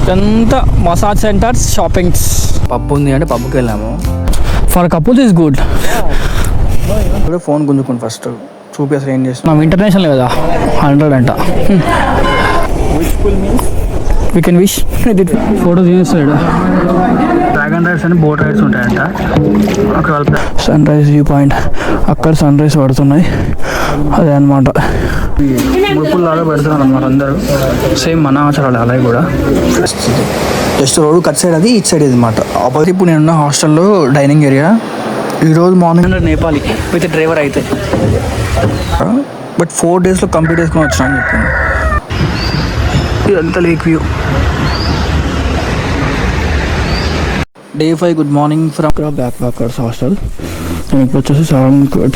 ఇదంతా massage centres, shoppings. Pub ఉంది అంటే పబ్కి వెళ్ళాము. For couples is good. Phone గుంజుకోండి ఫస్ట్ చూపి అసలు ఏం చేస్తున్నాం. మనం ఇంటర్నేషనల్ కదా, 100 అంట. We can wish. ఫోటో తీస్తాడు. డ్రాగన్ రైడ్స్ అని బోట్ రైడ్స్ ఉంటాయంట అక్కడ. సన్ రైజ్ వ్యూ పాయింట్, అక్కడ సన్ రైజ్ పడుతున్నాయి. అదే అనమాట. ముడుపులు లాగా పెడుతున్నారు అన్నమాట అందరూ. సేమ్ మన ఆచారాలు అలాగే కూడా. జస్ట్ రోడ్ కట్ సైడ్ అది, ఇటు సైడ్ ఇది అనమాట. ఆపోజిట్ ఇప్పుడు నేనున్న హాస్టల్లో డైనింగ్ ఏరియా. ఈరోజు మార్నింగ్ నేపాలి విత్ డ్రైవర్ అయితే, బట్ 4 daysలో కంప్లీట్ చేసుకొని వచ్చాను చెప్పాను. ఇదంతా lake view. Day 5 good morning from back packers hostel. నేను ఇప్పుడు వచ్చేసి 7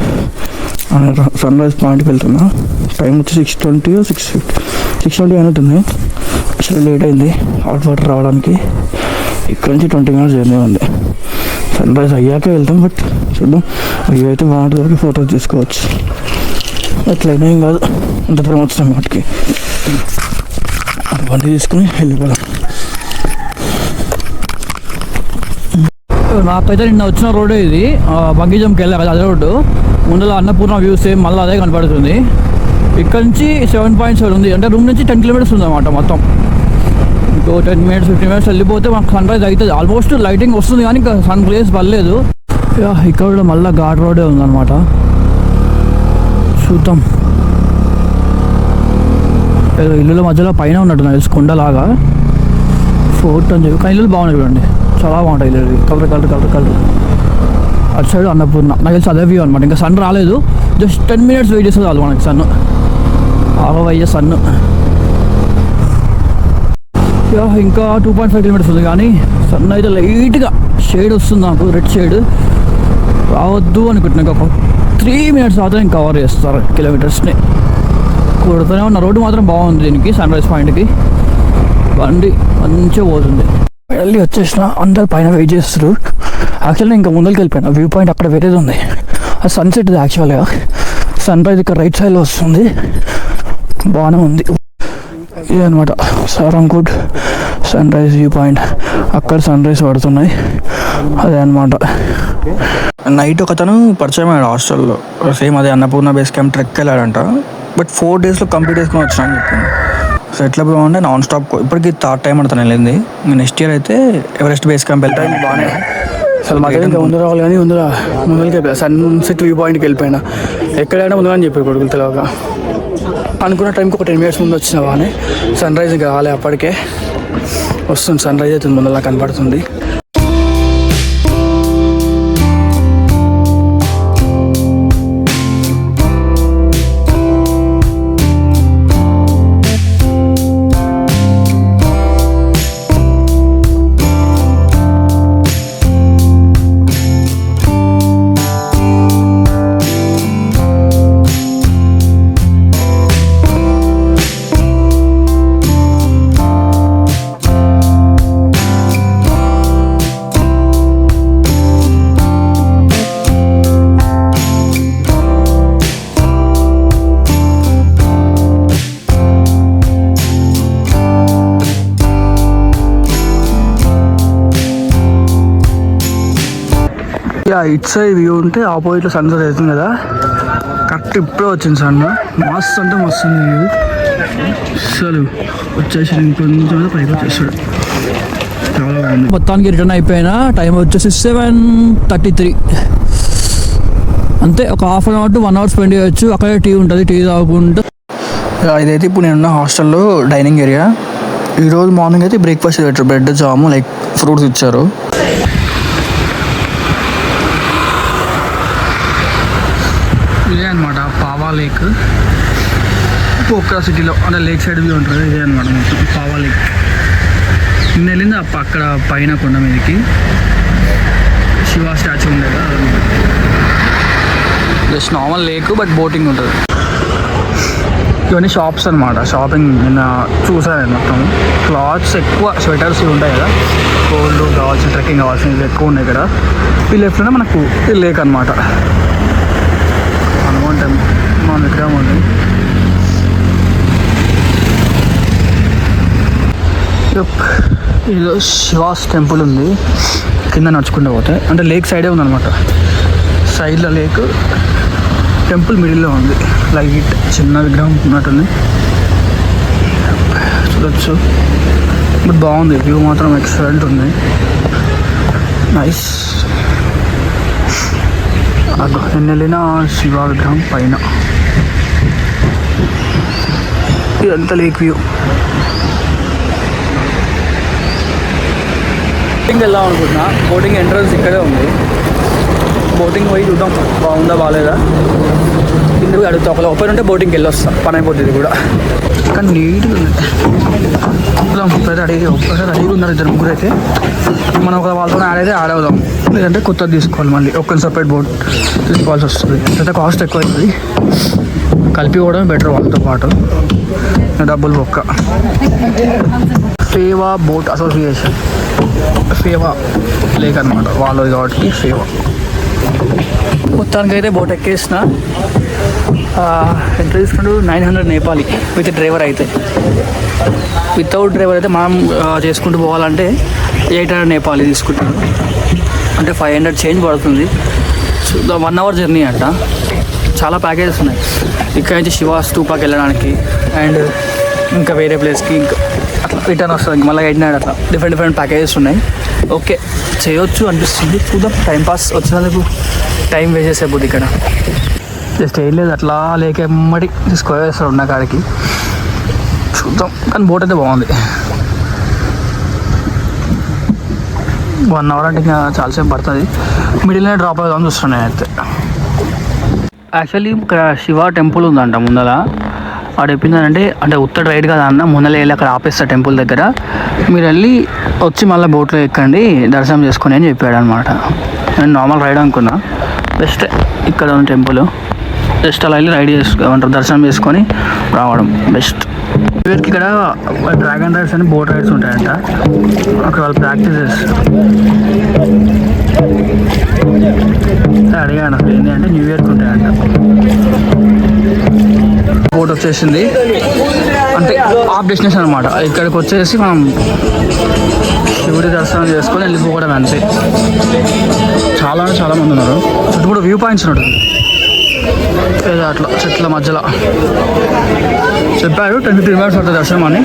సన్ రైజ్ పాయింట్కి వెళ్తున్నా. టైం వచ్చి 6:20 or 6:20 అయినట్టుంది. అసలు లేట్ అయింది హాట్ వాటర్ రావడానికి. ఇక్కడ నుంచి 20 minutes జర్నీ ఉంది. సన్ రైజ్ అయ్యాకే వెళ్తాం, బట్ చూద్దాం. వ్యూ అయితే బాగుంటుంది, ఫోటోస్ తీసుకోవచ్చు. అట్లయినా ఏం కాదు, ఇంత దూరం వచ్చినాం వాటికి. బండి తీసుకుని వెళ్ళిపోదాం. నాకైతే నిన్న వచ్చిన రోడ్డే ఇది. బంగీ జంప్కి వెళ్ళా కదా, అదే రోడ్డు. ముందులో అన్నపూర్ణ వ్యూ సేమ్ మళ్ళీ అదే కనపడుతుంది. ఇక్కడ నుంచి 7.7 ఉంది, అంటే రూమ్ నుంచి 10 kilometers ఉంది అన్నమాట మొత్తం. ఇంకో 10 minutes 15 minutes వెళ్ళిపోతే మనకు సన్ రైజ్ అవుతుంది. ఆల్మోస్ట్ లైటింగ్ వస్తుంది కానీ ఇంకా సన్ రేస్ పర్లేదు. ఇక్కడ కూడా మళ్ళీ ఘాట్ రోడ్డే ఉందన్నమాట. చూద్దాం. ఏదో ఇల్లుల మధ్యలో పైన ఉన్నట్టు నాకు తెలిసి కొండలాగా ఫోర్ట్ అని చెప్పి. కానీ ఇల్లు బాగున్నాయి చూడండి, చాలా బాగుంటాయి ఇల్లు. కలర్ అటు సైడ్ అన్నపూర్ణ నాకు తెలిసి అదే వ్యూ అనమాట. ఇంకా సన్ రాలేదు, జస్ట్ 10 minutes వెయిట్ చేస్తుంది చాలు మనకి సన్. ఆగవయ్యే సన్. ఇంకా 2.5 kilometers ఉంది కానీ సన్ అయితే లైట్గా షేడ్ వస్తుంది నాకు, రెడ్ షేడ్. రావద్దు అనుకుంటున్నాను. ఇంకా 3 minutes తర్వాత ఇంకా కవర్ చేస్తారు కిలోమీటర్స్ని. కొడుతూనే ఉన్న రోడ్డు మాత్రం బాగుంది దీనికి, సన్ రైజ్ పాయింట్కి. బండి మంచిగా పోతుంది. వెళ్ళి వచ్చేసిన, అందరు పైన వెయిట్ చేస్తారు. యాక్చువల్గా ఇంకా ముందరికి వెళ్ళిపోయినా. వ్యూ పాయింట్ అక్కడ వేరేది ఉంది, అది సన్సెట్. యాక్చువల్గా సన్ రైజ్ ఇక్కడ రైట్ సైడ్లో వస్తుంది, బాగానే ఉంది. ఇదనమాట సారంగూడ్ సన్ రైజ్ వ్యూ పాయింట్. అక్కడ సన్ రైజ్ పడుతున్నాయి, అదే అనమాట. నైట్ ఒక అతను పరిచయం అయ్యాడు హాస్టల్లో. సేమ్ అదే అన్నపూర్ణ బేస్ క్యాంప్ ట్రెక్ వెళ్ళాడంట. బట్ 4 daysలో కంప్లీట్ చేసుకొని వచ్చాను చెప్పాను. సో ఎట్లా బాగుండే నాన్ స్టాప్. ఇప్పటికి 3rd time అంటాను వెళ్ళింది. నెక్స్ట్ ఇయర్ అయితే ఎవరెస్ట్ బేస్ క్యాంప్ వెళ్తాను. బాగానే అసలు మధ్య ఇంకా ముందు రావాలి కానీ ముందుకి వెళ్ళిపోయా. సన్సెట్ వ్యూ పాయింట్కి వెళ్ళిపోయినా. ఎక్కడైనా ముందుగా అని చెప్పి కొడుకులు తెలియక అనుకున్న టైంకి ఒక 10 minutes ముందు వచ్చిన బాగానే. సన్ రైజ్ ఇంకా రాలే, అప్పటికే వస్తుంది. సన్ రైజ్ అవుతుంది, ముందులా కనపడుతుంది. ఇట్ సైడ్ వ్యూ ఉంటే ఆపోజిట్లో సన్సెట్ అవుతుంది కదా, కరెక్ట్ ఇప్పుడే వచ్చింది సన్. మస్తు అంటే మస్తు ఉంది వ్యూ. అసలు వచ్చేసి ఇంకొంచెం పైకి వచ్చేసాడు, చాలా బాగుంది. మొత్తానికి రిటర్న్ అయిపోయినా. టైం వచ్చేసి 7:33. అంతే, ఒక 1/2 hour to 1 hour స్పెండ్ చేయొచ్చు. అక్కడే టీ ఉంటుంది, టీ తాగుకుంటూ. ఇదైతే ఇప్పుడు నేనున్న హాస్టల్లో డైనింగ్ ఏరియా. ఈరోజు మార్నింగ్ అయితే బ్రేక్ఫాస్ట్ పెట్టారు, బ్రెడ్ జాము లైక్ ఫ్రూట్స్ ఇచ్చారు. ఇదే అనమాట పావా లేక్. పోక్రా సిటీలో అంటే లేక్ సైడ్ వ్యూ ఉంటుంది. ఇదే అనమాట మొత్తం పావా లేక్. నిన్న వెళ్ళింది అక్కడ పైన కొండ మీదకి శివ స్టాచ్యూ ఉంది కదా, just normal lake but boating ఉంటుంది. ఇవన్నీ షాప్స్ అనమాట, షాపింగ్ నిన్న చూసాను నేను మొత్తం. క్లాత్స్ ఎక్కువ, స్వెటర్స్ ఉంటాయి కదా, కోల్డ్ కావాల్సిన ట్రెక్కింగ్ కావాల్సినవి ఎక్కువ ఉన్నాయి ఇక్కడ. ఈ లెఫ్ట్లోనే మనకు ఈ లేక్ అనమాట. హనుమాన్ టెంపుల్ మన విగ్రహం ఉంది. ఇది శివాస్ టెంపుల్ ఉంది, కింద నడుచుకుంటూ పోతే అంటే లేక్ సైడే ఉందన్నమాట. సైడ్లో లేక్, టెంపుల్ మిడిల్లో ఉంది. లైట్ చిన్న విగ్రహం ఉన్నట్టుంది, చూడొచ్చు. బట్ బాగుంది, వ్యూ మాత్రం ఎక్సలెంట్ ఉంది, నైస్. నేను వెళ్ళిన శివ విగ్రహం పైన ఇదంతా లేక్ వ్యూ. బోటింగ్ వెళ్దాం అనుకుంటున్నా, బోటింగ్ ఎంట్రన్స్ ఇక్కడే ఉంది. బోటింగ్ పోయి చూద్దాం బాగుందా బాగాలేదా. కిందకి అడుగుతా, ఒకవేళ ఓపెన్ ఉంటే బోటింగ్కి వెళ్ళొస్తా, పని అయిపోతుంది కూడా. కానీ నీట్గా ఉంది, ఒక్కసారి రెడీగా ఉన్నారు ఇద్దరు ముగ్గురు అయితే. మనం ఒక వాళ్ళతో యాడ్ అయితే యాడ్ అవుదాం, లేదంటే కొత్తది తీసుకోవాలి, మళ్ళీ ఒక్కరి సపరేట్ బోట్ తీసుకోవాల్సి వస్తుంది. అయితే కాస్ట్ ఎక్కువ అవుతుంది, కలిపి కూడా బెటర్ వాళ్ళతో పాటు, డబ్బులు బొక్క. Phewa boat association, Phewa lake అనమాట వాళ్ళది కాబట్టి ఫేవా. మొత్తానికి అయితే బోట్ ఎక్కేసిన. ఎంత తీసుకుంటూ 900 నేపాలి విత్ డ్రైవర్ అయితే. వితౌట్ డ్రైవర్ అయితే మనం చేసుకుంటూ పోవాలంటే 800 నేపాలి తీసుకుంటారు, అంటే 500 చేంజ్ పడుతుంది. 1 అవర్ జర్నీ అంట. చాలా ప్యాకేజెస్ ఉన్నాయి, ఇక్కడ నుంచి శివ స్తూపాకి వెళ్ళడానికి అండ్ ఇంకా వేరే ప్లేస్కి, ఇంకా అట్లా రిటర్న్ వస్తుంది మళ్ళీ 800 అట్లా డిఫరెంట్ ప్యాకేజెస్ ఉన్నాయి. ఓకే చేయొచ్చు అనిపిస్తుంది, చూద్దాం. టైంపాస్ వచ్చినందుకు టైం వేస్ట్ చేసేపోద్ది ఇక్కడ. జస్ట్ ఏం లేదు, అట్లా లేక ఎమ్మడి తీసుకొస్తారు ఉన్న కాడికి, చూద్దాం. కానీ బోట్ అయితే బాగుంది. 1 అవర్ అంటే ఇంకా చాలాసేపు పడుతుంది. మిడిల్లోనే డ్రాప్ అవుదామని చూస్తున్నాయి అయితే. యాక్చువల్లీ ఇక్కడ శివ టెంపుల్ ఉందంట ముందర. వాడు చెప్పిందంటే అంటే ఉత్తర రైడ్ కదా అన్న, ముందర వెళ్ళి అక్కడ ఆపేస్తా టెంపుల్ దగ్గర, మీరు వెళ్ళి వచ్చి మళ్ళీ బోట్లో ఎక్కండి దర్శనం చేసుకుని అని చెప్పాడు అనమాట. నేను నార్మల్ రైడ్ అనుకున్నా, బెస్ట్ ఇక్కడ ఉన్న టెంపుల్. జస్ట్ అలా వెళ్ళి రైడ్ చేసుకోమంటారు, దర్శనం చేసుకొని రావడం బెస్ట్. వీరికి ఇక్కడ డ్రాగన్ రైడ్స్ అని బోట్ రైడ్స్ ఉంటాయంట, అక్కడ వాళ్ళు ప్రాక్టీస్ చేస్తారు. అడిగాను ఏంటి అంటే న్యూ ఇయర్కి ఉంటాయంట. బోట్ వచ్చేసింది, అంటే ఆఫ్ డెస్టినేషన్ అనమాట. ఇక్కడికి వచ్చేసి మనం శివుడి దర్శనం చేసుకొని వెళ్ళిపోవడం అంతే. చాలా మంది ఉన్నారు, చుట్టూ కూడా వ్యూ పాయింట్స్ ఉంటుంది ఏదో అట్లా చెట్ల మధ్యలో. చెప్పారు 10-15 minutes పడుతుంది దర్శనం అని,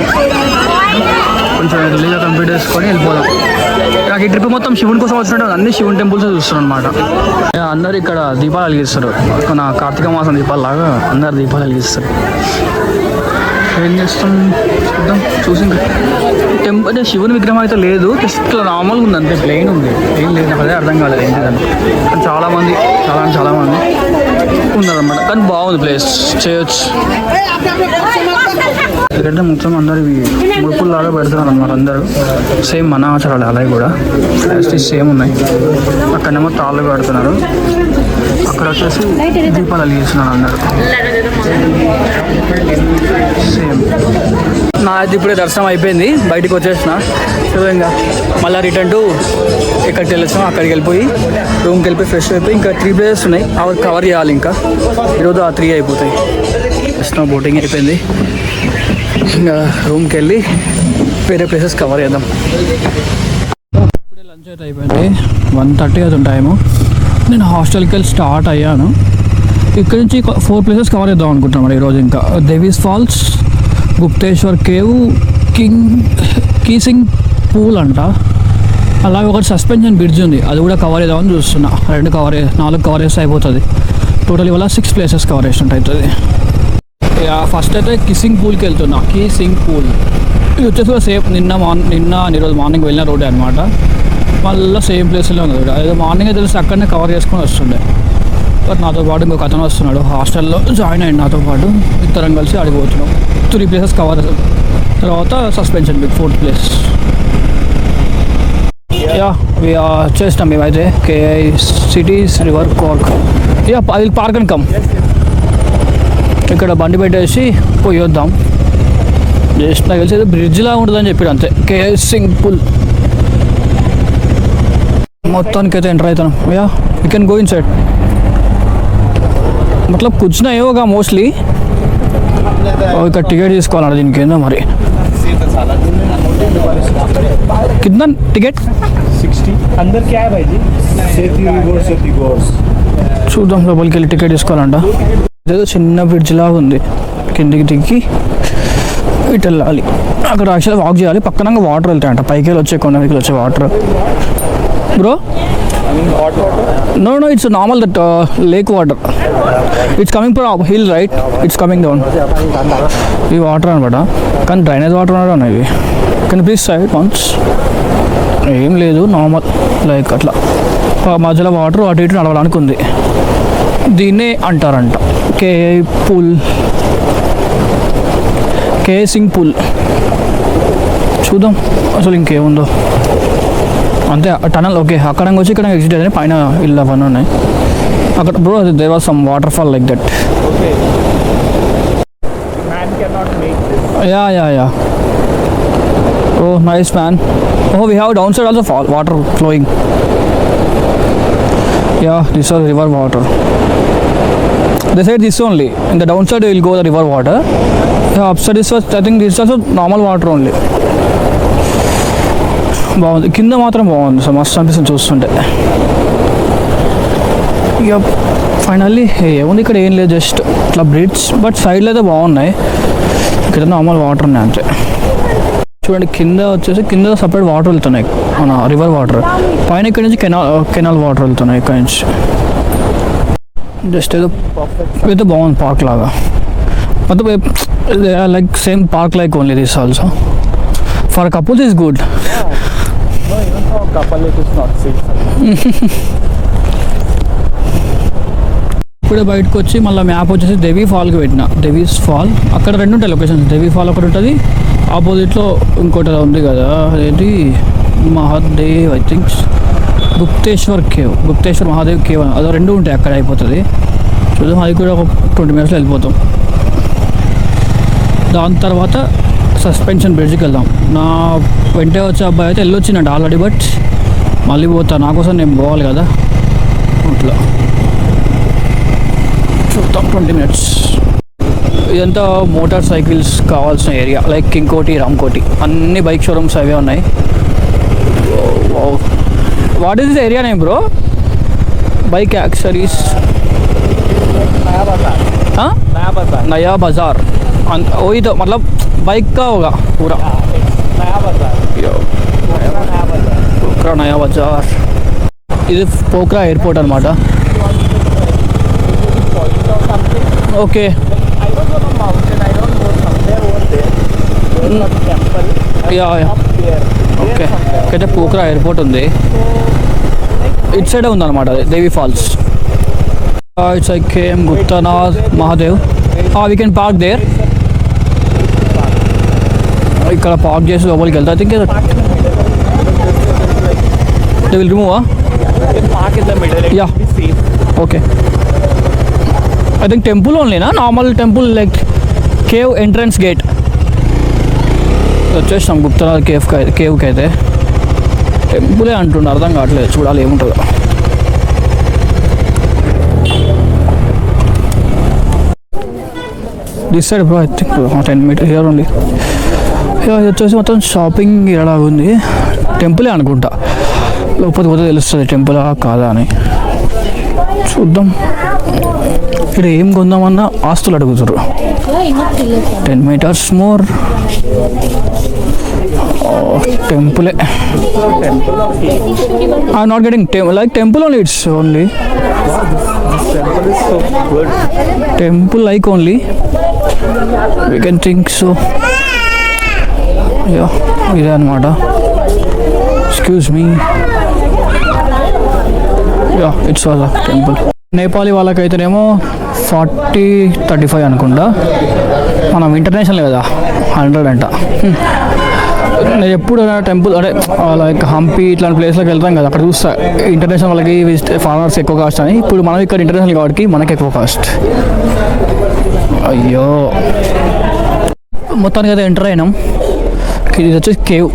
కొంచెం ఎర్లీగా కంప్లీట్ చేసుకొని వెళ్ళిపోదాం. నాకు ఈ ట్రిప్ మొత్తం శివుని కోసం వచ్చినట్టు అన్ని శివుని టెంపుల్స్ చూస్తున్నాను అనమాట. అందరు ఇక్కడ దీపాలు వెలిగిస్తారు, మన కార్తీక మాసం దీపాలలాగా అందరు దీపాలు వెలిగిస్తారు. ఏం చేస్తాం చూద్దాం. చూసి టెంపుల్ అంటే శివుని విగ్రహం అయితే లేదు, జస్ట్ నార్మల్గా ఉంది అంతే, ప్లెయిన్ ఉంది, ఏం లేదు. నాకు అదే అర్థం కాలేదు ఏంటిదని. కానీ చాలామంది ఉన్నారన్నమాట, కానీ బాగుంది ప్లేస్, చేయొచ్చు. ఎందుకంటే మొత్తం అందరు ముడుపుల్లాగా పెడుతున్నారు అన్నమాట అందరూ, సేమ్ మన ఆచారాలు అలాగే కూడా సేమ్ ఉన్నాయి. అక్కడనేమో తాళ్ళు పెడుతున్నారు, అక్కడ వచ్చేసి దీపాలు వెలిగిస్తున్నారు అందరూ సేమ్. నాది ఇప్పుడే దర్శనం అయిపోయింది, బయటకు వచ్చేసిన. సో ఇంకా మళ్ళీ రిటర్న్ టు ఎక్కడికి వెళ్ళొచ్చాం అక్కడికి వెళ్ళిపోయి రూమ్కి వెళ్ళిపోయి ఫ్రెష్ అయిపోయి ఇంకా 3 places ఉన్నాయి, అవి కవర్ చేయాలి. ఇంకా ఈరోజు ఆ 3 అయిపోతాయి. జస్ట్ బోటింగ్ అయిపోయింది, ఇంకా రూమ్కి వెళ్ళి వేరే ప్లేసెస్ కవర్ చేద్దాం. ఇప్పుడే లంచ్ అయితే అయిపోయింది, 1:30 అవుతుంది టైము. నేను హాస్టల్కి వెళ్ళి స్టార్ట్ అయ్యాను. ఇక్కడ నుంచి 4 places కవర్ చేద్దాం అనుకుంటున్నాం ఈరోజు. ఇంకా Devi's Falls, Gupteswar cave, kissing pool అంట, అలాగే ఒకటి సస్పెన్షన్ బ్రిడ్జ్ ఉంది, అది కూడా కవర్ చేద్దామని చూస్తున్నా. 4 కవర్ చేస్తే అయిపోతుంది. టోటల్ ఇవాళ 6 places కవర్ చేసినట్టు అవుతుంది. ఫస్ట్ అయితే కిసింగ్ పూల్కి వెళ్తున్నా. కీసింగ్ పూల్ ఇది వచ్చేసి కూడా సేమ్ నిన్న ఈరోజు మార్నింగ్ వెళ్ళిన రోడ్డే అనమాట. మళ్ళీ సేమ్ ప్లేస్లో ఉంది కూడా. ఏదో మార్నింగ్ తెలిసి అక్కడనే కవర్ చేసుకొని వస్తుండే. బట్ నాతో పాటు ఇంకొక అతను వస్తున్నాడు, హాస్టల్లో జాయిన్ అయ్యింది నాతో పాటు. ఇద్దరం కలిసి అడిగిపోతున్నాం. 3 places కవర్ తర్వాత సస్పెన్షన్ బిగ్ 4th place. చేస్తాం మేమైతే కేఐ సిటీస్ రివర్ కార్క్. అది పార్క్ అండ్ కమ్, ఇక్కడ బండి పెట్టేసి పోయి వద్దాం. జస్ట్ నాకు తెలిసి బ్రిడ్జ్లా ఉంటుందని చెప్పాడు అంతే. కేఐ సింగ్ పూల్ మొత్తానికి అయితే ఎంటర్ అవుతాం. You can go in side. मतलब कुछ नहीं होगा मोस्टली. ఇక్కడ టికెట్ తీసుకోవాలంట దీనికి, ఏందో మరి कितना टिकट 60 अंदर क्या है भाई जी सेती गोर्स చూద్దాం లోపలికి వెళ్ళి టికెట్ తీసుకోవాలంట. ఏదో చిన్న బ్రిడ్జ్ లాగా ఉంది, కిందికి దిగి ఇటు వెళ్ళాలి. అక్కడ యాక్చువల్గా వాక్ చేయాలి, పక్కన వాటర్ వెళ్తాయంట, పైకి వెళ్ళి వచ్చే కొండకి వచ్చే water. Bro no it's normal that lake water, it's coming from hill right, it's coming down. ఈ వాటర్ అనమాట, కానీ డ్రైనేజ్ వాటర్ అనమాట ఇవి. కానీ ప్లీజ్ సైడ్ వన్స్ ఏం లేదు, నార్మల్ లైక్ అట్లా మధ్యలో వాటర్ అటు ఇటు నడవడానికి ఉంది. దీన్నే అంటారంట కే పూల్, కే సింగ్ పూల్. చూద్దాం అసలు ఇంకేముందో. అంతే టనల్ ఓకే, అక్కడ వచ్చి ఇక్కడ ఎగ్జిట్ అయితే పైన ఇల్లు అవన్నీ ఉన్నాయి అక్కడ. బ్రో అది there was some waterfall like that. Yeah oh nice man. Oh we have down side also fall water flowing. Yeah, this is river water. They said this only. In the downside will go the river water. Yeah, upside this was, I think this is also normal water only. బాగుంది, కింద మాత్రం బాగుంది. So మస్తు అనిపిస్తుంది చూస్తుంటే. ఇక finally ఏముంది ఇక్కడ, ఏం లేదు, జస్ట్ ఇట్లా బ్రిడ్జ్, బట్ సైడ్లో అయితే బాగున్నాయి. ఇక్కడ నార్మల్ వాటర్ ఉన్నాయి అంతే. చూడండి కింద వచ్చేసి కింద సపరేట్ వాటర్ వెళ్తున్నాయి, మన రివర్ వాటర్. పైన ఇక్కడ నుంచి కెనాల్ వాటర్ వెళ్తున్నాయి ఇక్కడ నుంచి. జస్ట్ ఏదో అయితే బాగుంది పార్క్ లాగా, మొత్తం like same park like only this also. For couples is good. ఇప్పుడే బయటకు వచ్చి మళ్ళీ మ్యాప్ వచ్చేసి దేవీ ఫాల్కి పెట్టిన. దేవీస్ ఫాల్ అక్కడ రెండు ఉంటాయి లొకేషన్స్. దేవీ ఫాల్ ఒకటి ఉంటుంది, ఆపోజిట్లో ఇంకోటి ఉంది కదా, అదేంటి Mahadev I think Gupteswar cave, Gupteswar Mahadev cave, అదో రెండు ఉంటాయి అక్కడ. అయిపోతుంది చూద్దాం, అది కూడా ఒక 20 minutesలో వెళ్ళిపోతాం. దాని తర్వాత సస్పెన్షన్ బ్రిడ్జ్కి వెళ్దాం. నా వెంటే వచ్చే అబ్బాయి అయితే వెళ్ళొచ్చిందంట ఆల్రెడీ, బట్ మళ్ళీ పోతా, నా కోసం నేను పోవాలి కదా అట్లా. చూద్దాం 20 minutes. ఇదంతా మోటార్ సైకిల్స్ కావాల్సిన ఏరియా, లైక్ కింగ్కోటి, రామ్కోటి, అన్ని బైక్ షోరూమ్స్ అవే ఉన్నాయి. What is this area name bro? Bike accessories नया बाजार. वही तो मतलब बाइक का होगा पूरा. पोखरा नया बाजार. ఇది పోఖ్రా ఎయిర్పోర్ట్ అనమాట. ఓకే ఓకే అయితే పోఖ్రా ఎయిర్పోర్ట్ ఉంది, ఇటు సైడే ఉందన్నమాట Devi falls. It's like km Guptanath Mahadev. We can park there. ఇక్కడ పార్క్ చేసి లోపలికి వెళ్తా. I think they will remove. Yeah okay. I think temple ఓన్లీనా, normal temple like cave entrance gate. వచ్చేసాం గుప్తనాథ్ కేవ్కి. అయితే టెంపులే అంటుండే, అర్థం కావట్లేదు, చూడాలి ఏముంటుందో. This side bro, I think 10 meters here only. ఇది వచ్చేసి మొత్తం షాపింగ్ ఇలా ఉంది. టెంపులే అనుకుంటా, లోపలికి పోతే తెలుస్తుంది టెంపులా కాదా అని. చూద్దాం. ఇక్కడ ఏం కొందామన్నా ఆస్తులు అడుగుతారు. 10 meters మోర్. టెంపులే. I not getting like temple only, it's only temple like only we can think so. Yeah ఇదే అనమాట. Excuse me. Yeah it's was a temple. Nepali వాళ్ళకైతేనేమో 40-35 అనుకుంటా. మనం ఇంటర్నేషనల్ కదా 100 అంట. నేను ఎప్పుడు టెంపుల్ అంటే లైక్ హంపి ఇట్లాంటి ప్లేస్లోకి వెళ్తాం కదా, అక్కడ చూస్తా ఇంటర్నేషనల్ వాళ్ళకి ఫారినర్స్ ఎక్కువ కాస్ట్ అని. ఇప్పుడు మనం ఇక్కడ ఇంటర్నేషనల్ కాబట్టి మనకి ఎక్కువ కాస్ట్. అయ్యో మొత్తానికి అయితే ఎంటర్ అయినాం. ఇది వచ్చేసి కేవ్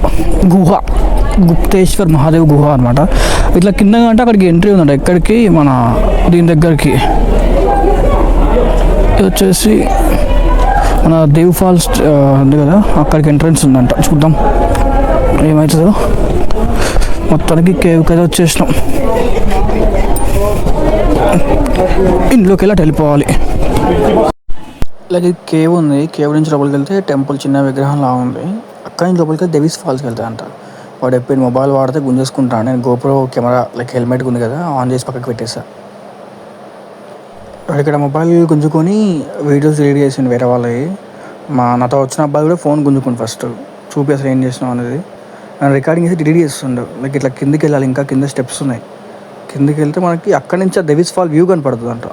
గుహ, గుప్తేశ్వర్ మహాదేవ్ గుహ అనమాట. ఇట్లా కింద అంటే అక్కడికి ఎంట్రీ ఉందంట, ఎక్కడికి మన దీని దగ్గరికి. ఇది వచ్చేసి మన దేవ్ ఫాల్స్ ఉంది కదా, అక్కడికి ఎంట్రన్స్ ఉందంట. చూద్దాం. ఏమవుతుందో. మొత్తానికి కేవ్కి అయితే వచ్చేసినాం. ఇంట్లోకి వెళ్ళి వెళ్ళిపోవాలి. లైక్ కేవ్ ఉంది, కేవ్ నుంచి లోపలికి వెళ్తే టెంపుల్ చిన్న విగ్రహం లా ఉంది. అక్కడి నుంచి లోపలికి వెళ్తే డెవిస్ ఫాల్స్కి వెళ్తాయంట. వాడు ఎప్పుడు మొబైల్ వాడితే గుంజేసుకుంటాను. నేను గోప్రో కెమెరా లైక్ హెల్మెట్ ఉంది కదా, ఆన్ చేసి పక్కకి పెట్టేసా. వాడు ఇక్కడ మొబైల్ గుంజుకొని వీడియోస్ రీడ్ చేసిండు వేరే వాళ్ళవి. నాతో వచ్చిన అబ్బాయి కూడా ఫోన్ గుంజుకుంది ఫస్ట్, చూపి అసలు ఏం చేసినాం అనేది. నేను రికార్డింగ్ చేసి డిలీట్ చేస్తుండే. లైక్ ఇట్లా కిందికి వెళ్ళాలి, ఇంకా కింద స్టెప్స్ ఉన్నాయి. కిందికి వెళ్తే మనకి అక్కడి నుంచి ఆ డెవిస్ ఫాల్ వ్యూ కనపడుతుంది అంట.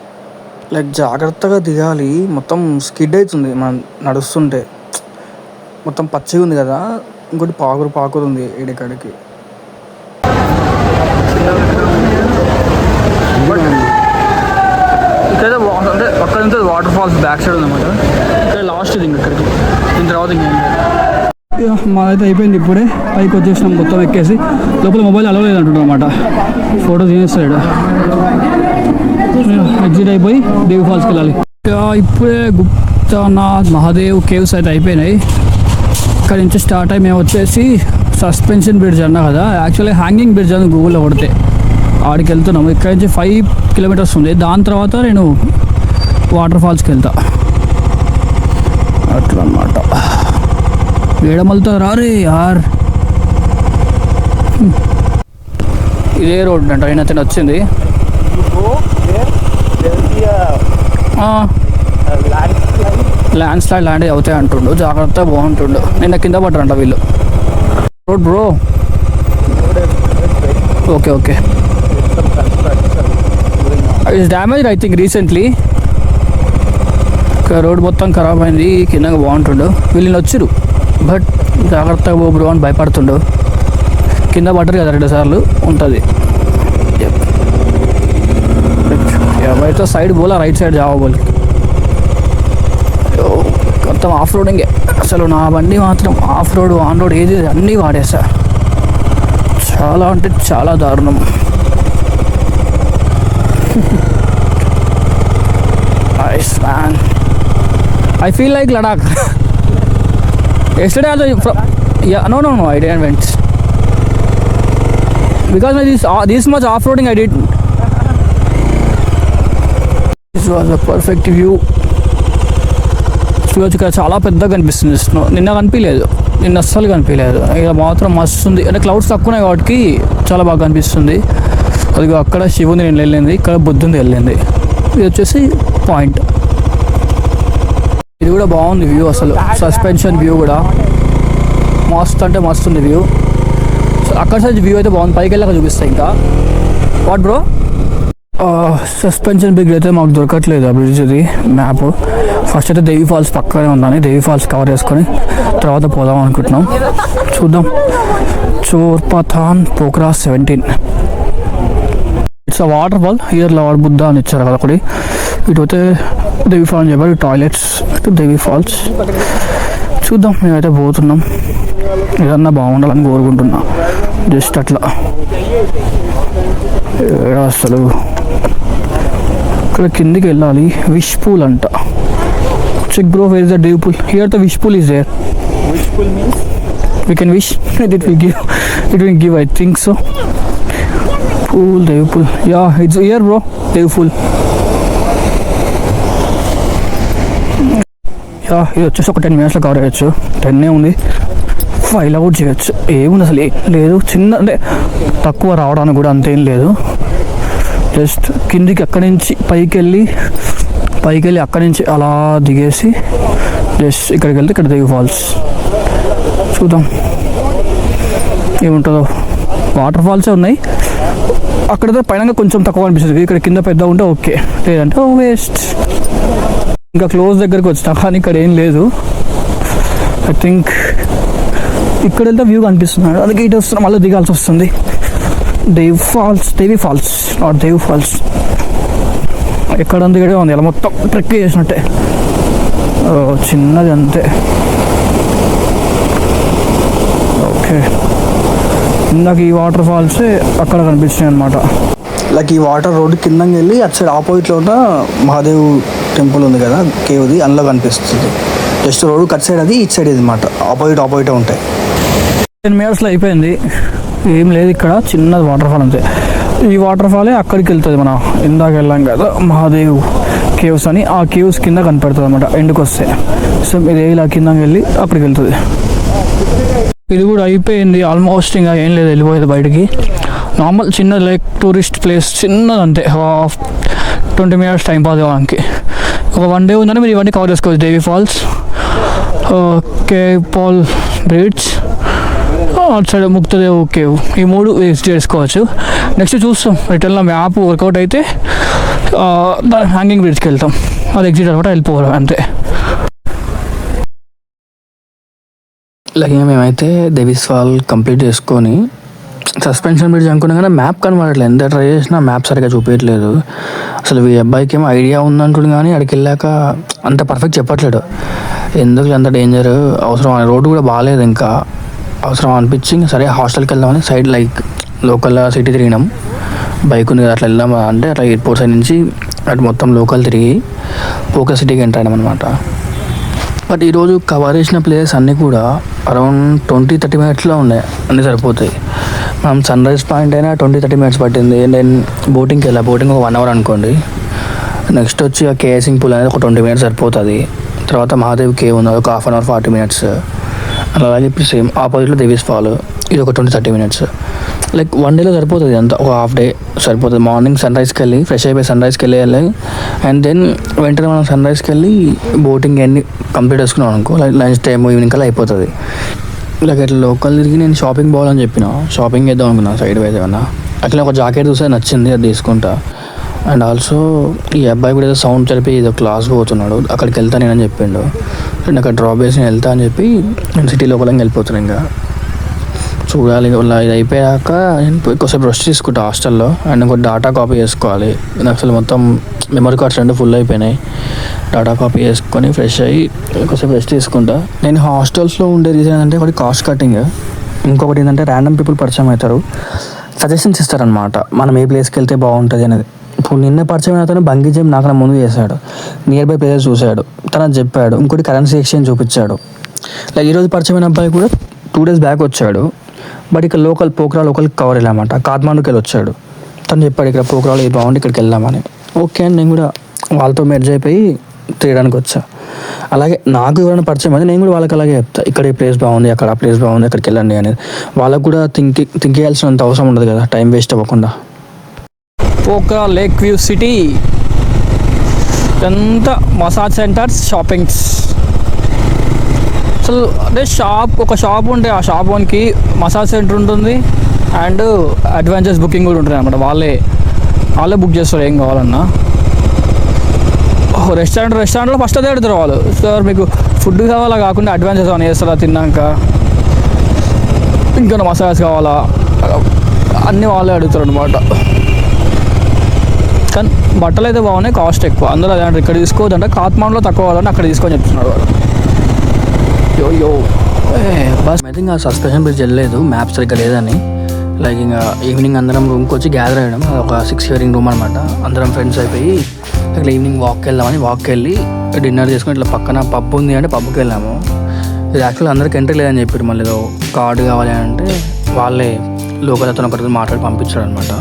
లైక్ జాగ్రత్తగా దిగాలి, మొత్తం స్కిడ్ అవుతుంది మనం నడుస్తుంటే. మొత్తం పచ్చిగా ఉంది కదా, ఇంకోటి పాకుతుంది ఇక్కడికి. ఇక్కడైతే అంటే అక్కడ నుంచి వాటర్ ఫాల్స్ బ్యాక్ సైడ్ ఉందన్నమాట. ఇక్కడ లాస్ట్ ఇది ఇక్కడికి, దీని తర్వాత ఇంకేం లేదు. మాదైతే అయిపోయింది. ఇప్పుడే పైకి వచ్చేసినాం, మొత్తం ఎక్కేసి. లోపల మొబైల్ అలవ్ లేదంటుంటాం అనమాట. ఫోటో తీసేస్తాడు. ఎగ్జిట్ అయిపోయి దేవి ఫాల్స్కి వెళ్ళాలి. ఇప్పుడే గుప్తానాథ్ మహాదేవ్ కేవ్స్ అయితే అయిపోయినాయి. ఇక్కడ నుంచి స్టార్ట్ అయ్యి మేము వచ్చేసి సస్పెన్షన్ బ్రిడ్జ్ అన్నా కదా, యాక్చువల్లీ హ్యాంగింగ్ బ్రిడ్జ్ అని గూగుల్లో కొడితే ఆడికి వెళ్తున్నాము. ఇక్కడ నుంచి 5 కిలోమీటర్స్ ఉంది. దాని తర్వాత నేను వాటర్ ఫాల్స్కి వెళ్తా అట్లా అన్నమాట. వేడమల్తా రారే యార్. ఇదే రోడ్ అంట ఆయన అతను వచ్చింది. ల్యాండ్ స్లైడ్ ల్యాండ్ అవుతాయి అంటుండు, జాగ్రత్త బాగుంటుండు. నిన్న కింద పడ్డారంట వీళ్ళు. Road bro. Okay okay. It's damage I think recently. Road మొత్తం ఖరాబ్ అయింది. కింద బాగుంటుండు. వీళ్ళని వచ్చిరు, బట్ జాగ్రత్తగా పో బ్రో అని భయపడుతుండు. కింద పడ్డరు కదా 2 సార్లు ఉంటుంది. అయితే సైడ్ బోలా, రైట్ సైడ్ జావా బోల్. మొత్తం ఆఫ్ రోడింగే. అసలు నా బండి మాత్రం ఆఫ్ రోడ్ ఆన్ రోడ్ ఏది అన్నీ వాడేసా. చాలా అంటే చాలా దారుణం. Nice man. I feel like Ladakh. Yesterday also, no, I didn't went. Because this much off-roading I did. This was a perfect view. చూడొచ్చు, ఇక్కడ చాలా పెద్దగా కనిపిస్తుంది స్నో. నిన్న కనిపించలేదు, నిన్న అస్సలు కనిపించలేదు. ఇక మాత్రం మస్తు ఉంది. అంటే క్లౌడ్స్ తక్కువ ఉన్నాయి కాబట్టి చాలా బాగా కనిపిస్తుంది. అది అక్కడ శివుని నేను వెళ్ళింది, ఇక్కడ బుద్ధుంది వెళ్ళింది. ఇది వచ్చేసి పాయింట్. ఇది కూడా బాగుంది వ్యూ. అసలు సస్పెన్షన్ వ్యూ కూడా మస్తు అంటే మస్తు ఉంది వ్యూ. అక్కడ సైడ్ వ్యూ అయితే బాగుంది. పైకి వెళ్ళాక చూపిస్తాయి. ఇంకా వాట్ బ్రో, సస్పెన్షన్ బ్రిడ్జ్ అయితే మాకు దొరకట్లేదు. ఆ బ్రిడ్జ్ది మ్యాప్. ఫస్ట్ అయితే దేవి ఫాల్స్ పక్కనే ఉందని దేవి ఫాల్స్ కవర్ చేసుకొని తర్వాత పోదాం అనుకుంటున్నాం. చూద్దాం. చోర్పథాన్ Pokhara 17. It's a water fall. Here lord Buddha అని ఇచ్చారు కదా ఒకటి. ఇటు అయితే దేవి ఫాల్ అని చెప్పారు, టాయిలెట్స్, దేవి ఫాల్స్. చూద్దాం. మేమైతే పోతున్నాం. ఏదన్నా బాగుండాలని కోరుకుంటున్నా. జస్ట్ అట్లా. అసలు ఇక్కడ కిందికి వెళ్ళాలి. విష్ పూల్ అంట. Check bro, where is the Dev pool? Here the wish pool is there. Which pool means? We can wish. It will give I think so. Pool, dev pool. Yeah, it's here bro. Dev pool. ఇది వచ్చేసి ఒక 10 minutesలో cover చేయొచ్చు. 10 ఉంది. 5 out చేయొచ్చు. ఏముంది అసలు లేదు. చిన్న అంటే తక్కువ రావడానికి కూడా అంతేం లేదు. జస్ట్ కిందికి అక్కడి నుంచి పైకి వెళ్ళి అక్కడి నుంచి అలా దిగేసి జస్ట్ ఇక్కడికి వెళ్తే ఇక్కడ దేవి ఫాల్స్. చూద్దాం ఏముంటుందో. వాటర్ ఫాల్సే ఉన్నాయి. అక్కడ పైన కొంచెం తక్కువ అనిపిస్తుంది. ఇక్కడ కింద పెద్ద ఉంటే ఓకే, లేదంటే వేస్ట్. ఇంకా క్లోజ్ దగ్గరికి వచ్చినా కానీ ఇక్కడ ఏం లేదు. ఐ థింక్ ఇక్కడ వెళ్తే వ్యూ కనిపిస్తున్నాడు, అందుకే ఇటు వస్తున్నాం. మళ్ళీ దిగాల్సి వస్తుంది. దేవి ఫాల్స్ నాట్ దేవి ఫాల్స్. ఎక్కడ దిగడే ఉంది. ఇలా మొత్తం ట్రెక్ చేసినట్టే, చిన్నది అంతే. ఓకే, ఇందాక ఈ వాటర్ ఫాల్స్ అక్కడ కనిపిస్తున్నాయి అనమాట. లైక్ ఈ వాటర్ రోడ్డు కిందకి వెళ్ళి అటు సైడ్ ఆపోజిట్లో ఉన్న మహాదేవ్ టెంపుల్ ఉంది కదా, కేవ్ది, అందులో కనిపిస్తుంది. జస్ట్ రోడ్డు కట్ సైడ్ అది, ఇటు సైడ్ ఇది అనమాట. ఆపోజిట్ ఉంటాయి. 10 minutes అయిపోయింది. ఏం లేదు ఇక్కడ, చిన్న వాటర్ ఫాల్ అంతే. ఈ వాటర్ ఫాలే అక్కడికి వెళ్తుంది, మన ఇందాక వెళ్ళాం కదా మహాదేవ్ కేవ్స్ అని, ఆ కేవ్స్ కింద కనపడుతుంది అనమాట ఎండుకు వస్తే. సో ఇది ఇలా కిందకి వెళ్ళి అక్కడికి వెళ్తుంది. ఇది కూడా అయిపోయింది ఆల్మోస్ట్, ఇంకా ఏం లేదు, వెళ్ళిపోయేది బయటికి. నార్మల్ చిన్న లైక్ టూరిస్ట్ ప్లేస్ చిన్నది అంతే, 20 minutes టైం పాస్ అవ్వడానికి. ఒక 1 day ఉందంటే మీరు ఇవన్నీ కవర్ చేసుకోవచ్చు. దేవి ఫాల్స్, కే పాల్ బ్రిడ్జ్, అటు సైడ్ ముక్తదేవ్ కేవ్, ఈ 3 విజిట్ చేసుకోవచ్చు. నెక్స్ట్ చూస్తాం రిటర్న్లో మ్యాప్ వర్కౌట్ అయితే హ్యాంగింగ్ బ్రిడ్జ్కి వెళ్తాం. అది ఎగ్జిట్ అనమాట, వెళ్ళిపోవాలి అంతే. లైక్ మేమైతే దేవీస్ ఫాల్ కంప్లీట్ చేసుకొని సస్పెన్షన్ బ్రిడ్జ్ అనుకున్నాం కానీ మ్యాప్ కనబడట్లేదు. ఎంత ట్రై చేసినా మ్యాప్ సరిగ్గా చూపించట్లేదు. అసలు ఈ అబ్బాయికి ఏమో ఐడియా ఉందంటుంది కానీ అక్కడికి వెళ్ళాక అంత పర్ఫెక్ట్ చెప్పట్లేడు. ఎందుకు అంత డేంజర్, అవసరం, రోడ్డు కూడా బాగాలేదు, ఇంకా అవసరం అనిపించి సరే హాస్టల్కి వెళ్దామని సైడ్ లైక్ లోకల్ సిటీ తిరిగినాం. బైక్ ఉంది కదా, అట్లా వెళ్దాం అంటే అట్లా ఎయిర్పోర్ట్ సైడ్ నుంచి అటు మొత్తం లోకల్ తిరిగి పోకర్ సిటీకి ఎంటర్ అయినాం అనమాట. బట్ ఈరోజు కవర్ చేసిన ప్లేసెస్ అన్నీ కూడా అరౌండ్ 20-30 minutesలో ఉన్నాయి, అన్నీ సరిపోతాయి. మనం సన్ రైజ్ పాయింట్ అయినా 20-30 minutes పట్టింది. నేను బోటింగ్కి వెళ్ళా, బోటింగ్ ఒక 1 hour అనుకోండి. నెక్స్ట్ వచ్చి ఆ కేసింగ్ పూల్ అనేది ఒక 20 minutes సరిపోతుంది. తర్వాత మహాదేవ్ కేవ్ ఉంది, ఒక 1/2 hour 40 minutes. అలాగే ఇప్పుడు సేమ్ ఆపోజిట్లో దేవీస్ ఫాల్, ఇది ఒక 20-30 minutes. లైక్ 1 dayలో సరిపోతుంది అంతా, ఒక హాఫ్ డే సరిపోతుంది. మార్నింగ్ సన్ రైజ్కి వెళ్ళి ఫ్రెష్ అయిపోయి సన్ రైజ్కి వెళ్ళి అండ్ దెన్ వెంటనే మనం సన్ రైజ్కి వెళ్ళి బోటింగ్ అన్నీ కంప్లీట్ చేసుకున్నాం అనుకో, లైక్ లంచ్ టైం ఈవినింగ్ కల్లా అయిపోతుంది. లైక్ అట్లా లోకల్ తిరిగి నేను షాపింగ్ పోవాలని చెప్పిన, షాపింగ్ చేద్దాం అనుకున్నా సైడ్ వైజ్ ఏమన్నా. అట్లా ఒక జాకెట్ చూస్తే నచ్చింది, అది తీసుకుంటా. అండ్ ఆల్సో ఈ అబ్బాయి కూడా ఏదో సౌండ్ తెలిపి ఏదో క్లాస్ పోతున్నాడు, అక్కడికి వెళ్తా నేనని చెప్పిండు. నేను అక్కడ డ్రాప్ చేసి వెళ్తా అని చెప్పి నేను సిటీ లోపలంగా వెళ్ళిపోతున్నాను. ఇంకా చూడాలి, ఇది అయిపోయాక నేను కొంచెం రెస్ట్ తీసుకుంటా హాస్టల్లో. అండ్ ఇంకో డాటా కాపీ చేసుకోవాలి. నాకు అసలు మొత్తం మెమరీ కార్డ్స్ 2 ఫుల్ అయిపోయినాయి. డాటా కాపీ చేసుకొని ఫ్రెష్ అయ్యి కొంచెం రెస్ట్ తీసుకుంటా. నేను హాస్టల్స్లో ఉండే రీజన్ ఏంటంటే ఒకటి కాస్ట్ కటింగ్, ఇంకొకటి ఏంటంటే ర్యాండమ్ పీపుల్ పరిచయం అవుతారు, సజెషన్స్ ఇస్తారనమాట మనం ఏ ప్లేస్కి వెళ్తే బాగుంటుంది అనేది. ఇప్పుడు నిన్న పరిచయం అయిన బంగీ జంప్ నాకన్నా ముందు చేశాడు, నియర్ బై ప్లేసెస్ చూశాడు, తనకు చెప్పాడు. ఇంకోటి కరెన్సీ ఎక్స్చేంజ్ చూపించాడు. లైక్ ఈరోజు పరిచయమైన అబ్బాయి కూడా 2 days బ్యాక్ వచ్చాడు. బట్ ఇక్కడ లోకల్ పోఖ్రా లోకల్ కవర్ వెళ్ళామంట, కాఠ్మాండూకి వెళ్ళి వచ్చాడు. తను చెప్పాడు ఇక్కడ పోఖ్రాలో ఇది బాగుంది, ఇక్కడికి వెళ్దామని. ఓకే అని నేను కూడా వాళ్ళతో మెర్జ్ అయిపోయి తిరగడానికి వచ్చా. అలాగే నాకు ఎవరైనా పరిచయం అయితే నేను కూడా వాళ్ళకి అలాగే చెప్తా, ఇక్కడ ఈ ప్లేస్ బాగుంది, అక్కడ ఆ ప్లేస్ బాగుంది, అక్కడికి వెళ్ళండి అనేది. వాళ్ళకు కూడా థింక్ చేయాల్సినంత అవసరం ఉండదు కదా, టైం వేస్ట్ అవ్వకుండా. పోఖ్రా లేక్ వ్యూ సిటీ ఎంత మసాజ్ సెంటర్స్, షాపింగ్స్. అసలు అంటే ఒక షాప్ ఉంటే ఆ షాప్ ఓన్కి మసాజ్ సెంటర్ ఉంటుంది అండ్ అడ్వాన్సెస్ బుకింగ్ కూడా ఉంటుంది అనమాట. వాళ్ళే బుక్ చేస్తారు ఏం కావాలన్నా. రెస్టారెంట్లో ఫస్ట్ అదే అడుగుతారు వాళ్ళు, సార్ మీకు ఫుడ్ కావాలా కాకుండా అడ్వాన్సెస్ అని చేస్తారా తిన్నాక, ఇంకా మసాజ్ కావాలా, అన్నీ వాళ్ళే అడుగుతారు అనమాట. కానీ బట్టలు అయితే బాగున్నాయి, కాస్ట్ ఎక్కువ. అందులో అదే ఇక్కడ తీసుకోవద్దంటే కాఠ్మాండూలో తక్కువ కావాలంటే అక్కడ తీసుకొని చెప్తున్నాడు వాడు. యో బస్ అయితే ఇంకా సస్పెన్షన్ బ్రిడ్జ్ వెళ్ళలేదు, మ్యాప్స్ సరిగ్గా లేదని. లైక్ ఇంకా ఈవినింగ్ అందరం రూమ్కి వచ్చి గ్యాదర్ అయ్యడం, ఒక 6 sharing రూమ్ అనమాట. అందరం ఫ్రెండ్స్ అయిపోయి అట్లా ఈవినింగ్ వాక్కి వాక్కి వెళ్ళి డిన్నర్ చేసుకుని ఇట్లా పక్కన పబ్ ఉంది అంటే పబ్కి వెళ్ళాము. ఇది యాక్చువల్లీ అందరికి ఎంట్రీ లేదని చెప్పారు. మళ్ళీ కార్డు కావాలి అంటే వాళ్ళే లోకల్ అతను ఒకరికి మాట్లాడి పంపించాడు అనమాట.